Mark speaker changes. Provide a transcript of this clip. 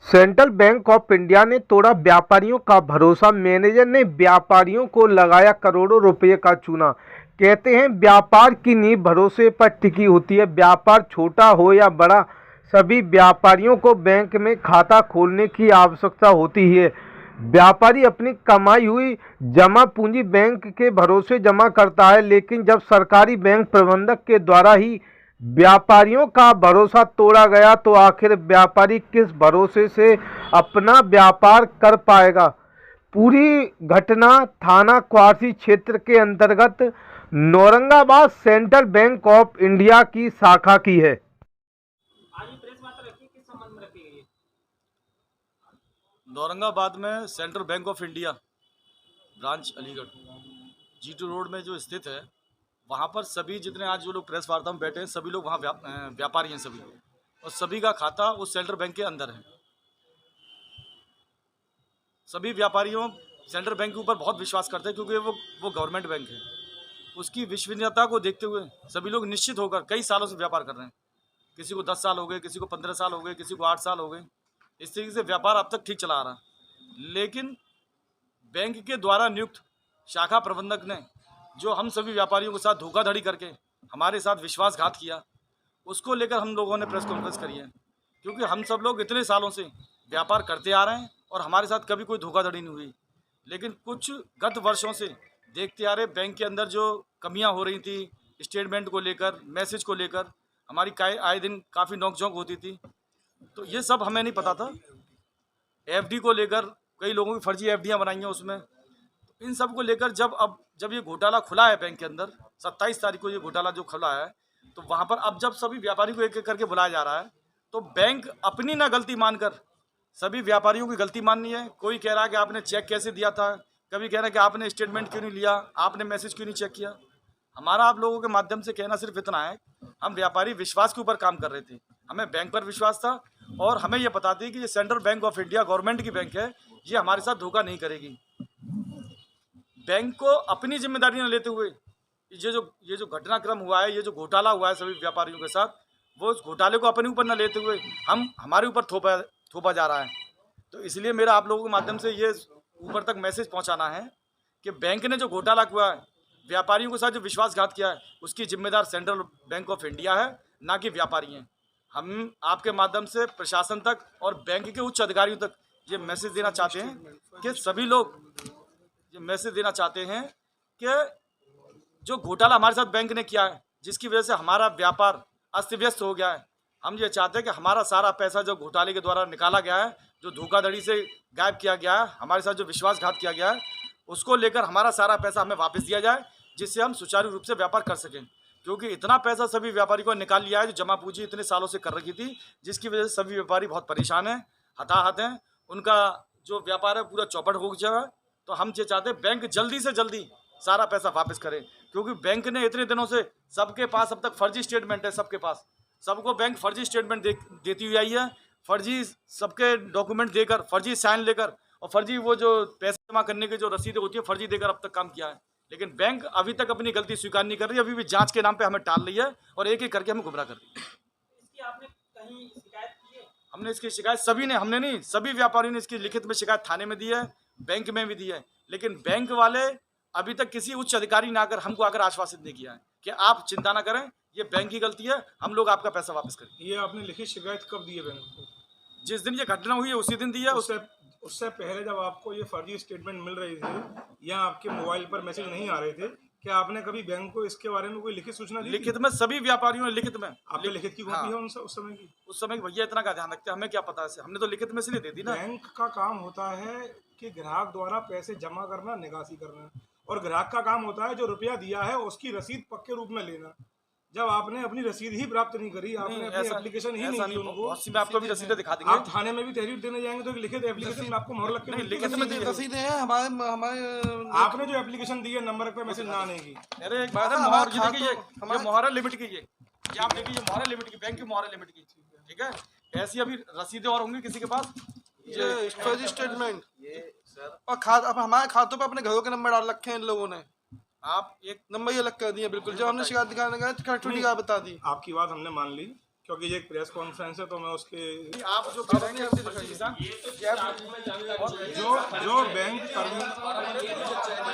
Speaker 1: Central bank of India ने तोड़ा व्यापारियों का भरोसा। मैनेजर ने व्यापारियों को लगाया करोड़ों रुपए का चूना। कहते हैं व्यापार की नींव भरोसे पर टिकी होती है। व्यापार छोटा हो या बड़ा, सभी व्यापारियों को बैंक में खाता खोलने की आवश्यकता होती है। व्यापारी अपनी कमाई हुई जमा पूंजी बैंक के भरोसे जमा करता है, लेकिन जब सरकारी बैंक प्रबंधक के द्वारा ही व्यापारियों का भरोसा तोड़ा गया तो आखिर व्यापारी किस भरोसे से अपना व्यापार कर पाएगा। पूरी घटना थाना क्वासी क्षेत्र के अंतर्गत Naurangabad central bank of India की शाखा की है।
Speaker 2: आज ये प्रेस वार्ता रखी किस संबंध में रखी गई है?
Speaker 3: औरंगाबाद में central bank of India branch Aligarh G2 road में जो स्थित है, वहाँ पर सभी जितने आज जो लोग प्रेस वार्ता में बैठे हैं, सभी लोग वहाँ व्यापारी हैं सभी, और सभी का खाता उस सेंट्रल बैंक के अंदर है। सभी व्यापारियों सेंट्रल बैंक के ऊपर बहुत विश्वास करते हैं, क्योंकि वो गवर्नमेंट बैंक है। उसकी विश्वसनीयता को देखते हुए सभी लोग निश्चित होकर कई सालों से व्यापार कर रहे हैं। किसी को 10 साल हो गए, किसी को 15 साल हो गए, किसी को 8 साल हो गए। इस तरीके से व्यापार अब तक ठीक चला आ रहा है। लेकिन बैंक के द्वारा नियुक्त शाखा प्रबंधक ने जो हम सभी व्यापारियों के साथ धोखाधड़ी करके हमारे साथ विश्वासघात किया, उसको लेकर हम लोगों ने प्रेस कॉन्फ्रेंस करी है। क्योंकि हम सब लोग इतने सालों से व्यापार करते आ रहे हैं और हमारे साथ कभी कोई धोखाधड़ी नहीं हुई। लेकिन कुछ गत वर्षों से देखते आ रहे बैंक के अंदर जो कमियां हो रही थी, स्टेटमेंट को लेकर, मैसेज को लेकर, हमारी आए दिन काफ़ी नोकझोंक होती थी। तो ये सब हमें नहीं पता था। एफडी को लेकर कई लोगों की फर्जी एफडियां बनाई हैं उसमें। इन सब को लेकर जब ये घोटाला खुला है बैंक के अंदर, 27 तारीख को ये घोटाला जो खुला है, तो वहाँ पर अब जब सभी व्यापारी को एक एक करके बुलाया जा रहा है, तो बैंक अपनी ना गलती मानकर सभी व्यापारियों की गलती माननी है। कोई कह रहा है कि आपने चेक कैसे दिया था, कभी कह रहा है कि आपने स्टेटमेंट क्यों नहीं लिया, आपने मैसेज क्यों नहीं चेक किया। हमारा आप लोगों के माध्यम से कहना सिर्फ इतना है, हम व्यापारी विश्वास के ऊपर काम कर रहे थे। हमें बैंक पर विश्वास था और हमें ये पता थी कि ये central bank of India government की बैंक है, ये हमारे साथ धोखा नहीं करेगी। बैंक को अपनी जिम्मेदारी न लेते हुए ये जो घटनाक्रम हुआ है, ये जो घोटाला हुआ है सभी व्यापारियों के साथ, वो उस घोटाले को अपने ऊपर न लेते हुए हमारे ऊपर थोपा जा रहा है। तो इसलिए मेरा आप लोगों के माध्यम से ये ऊपर तक मैसेज पहुंचाना है कि बैंक ने जो घोटाला किया है, व्यापारियों के साथ जो विश्वासघात किया है, उसकी जिम्मेदार सेंट्रल बैंक ऑफ इंडिया है, ना कि व्यापारी हैं। हम आपके माध्यम से प्रशासन तक और बैंक के उच्च अधिकारियों तक ये मैसेज देना चाहते हैं कि सभी लोग ये मैसेज देना चाहते हैं कि जो घोटाला हमारे साथ बैंक ने किया है, जिसकी वजह से हमारा व्यापार अस्त व्यस्त हो गया है, हम ये चाहते हैं कि हमारा सारा पैसा जो घोटाले के द्वारा निकाला गया है, जो धोखाधड़ी से गायब किया गया है, हमारे साथ जो विश्वासघात किया गया है, उसको लेकर हमारा सारा पैसा हमें वापस दिया जाए, जिससे हम सुचारू रूप से व्यापार कर सकें। क्योंकि इतना पैसा सभी व्यापारी को निकाल लिया है, जो जमा पूंजी इतने सालों से कर रखी थी, जिसकी वजह से सभी व्यापारी बहुत परेशान हैं, हताहत हैं। उनका जो व्यापार है पूरा चौपट हो गया है। तो हम ये चाहते हैं बैंक जल्दी से जल्दी सारा पैसा वापस करे, क्योंकि बैंक ने इतने दिनों से सबके पास अब तक फर्जी स्टेटमेंट है, सबके पास सबको बैंक फर्जी स्टेटमेंट देती हुई आई है, फर्जी सबके डॉक्यूमेंट देकर, फर्जी साइन लेकर और फर्जी वो जो पैसे जमा करने की जो रसीदें होती है फर्जी देकर अब तक काम किया है। लेकिन बैंक अभी तक अपनी गलती स्वीकार नहीं कर रही, अभी भी जांच के नाम पे हमें टाल रही है और एक एक करके हमें गुमराह कर रही है।
Speaker 2: इसकी आपने कहीं शिकायत की है?
Speaker 3: हमने इसकी शिकायत सभी ने, हमने नहीं, सभी व्यापारियों ने इसकी लिखित में शिकायत थाने में दी है, बैंक में भी दी है। लेकिन बैंक वाले अभी तक किसी उच्च अधिकारी ने आकर हमको आकर आश्वासित नहीं किया है कि आप चिंता ना करें, ये बैंक की गलती है, हम लोग आपका पैसा वापस करेंगे।
Speaker 4: ये आपने लिखित शिकायत कब दी है बैंक को?
Speaker 3: जिस दिन ये घटना हुई है उसी दिन दी है।
Speaker 4: उससे पहले जब आपको ये फर्जी स्टेटमेंट मिल रही थी या आपके मोबाइल पर मैसेज नहीं आ रहे थे, क्या आपने कभी बैंक को इसके बारे में कोई लिखित सूचना दी?
Speaker 3: लिखित में सभी व्यापारियों ने लिखित में।
Speaker 4: आपने लिखित की कॉपी है उस समय की?
Speaker 3: उस समय भैया इतना का ध्यान रखते हैं, हमें क्या पता है, हमने तो लिखित में से नहीं दे दी ना।
Speaker 4: बैंक का काम होता है कि ग्राहक द्वारा पैसे जमा करना, निकासी करना, और ग्राहक का काम होता है जो रुपया दिया है उसकी रसीद पक्के रूप में लेना। जब आपने अपनी रसीद ही प्राप्त नहीं करी, आपने अपनी एप्लीकेशन ही नहीं दी उनको,
Speaker 3: मैं आपको भी रसीदें दिखा देंगे।
Speaker 4: आप थाने में भी तहरीर देने जाएंगे तो लिखित एप्लीकेशन में आपको मोहर लग के
Speaker 3: लिखित में
Speaker 5: रसीदें हैं हमारे
Speaker 4: आपने जो एप्लीकेशन दी है नंबर पे मैसेज ना आने की।
Speaker 3: अरे मोहरा लिमिट की, ये आप देखिए, ये मोहरा लिमिट की, बैंक की मोहरा लिमिट की, ठीक है। ऐसी अभी रसीदें और होंगी किसी के पास,
Speaker 5: ये फर्जी स्टेटमेंट और अब हमारे खातों पे अपने घरों के नंबर डाल रखे हैं इन लोगों ने।
Speaker 3: आप एक
Speaker 5: नंबर ये अलग कर दिए बिल्कुल, जब हमने शिकायत दिखाने गए तो बता दी।
Speaker 4: आपकी बात हमने मान ली, क्योंकि ये एक प्रेस कॉन्फ्रेंस है तो मैं उसके
Speaker 3: आप जो कह रहे हैं किसान
Speaker 4: जो बैंक कर्मी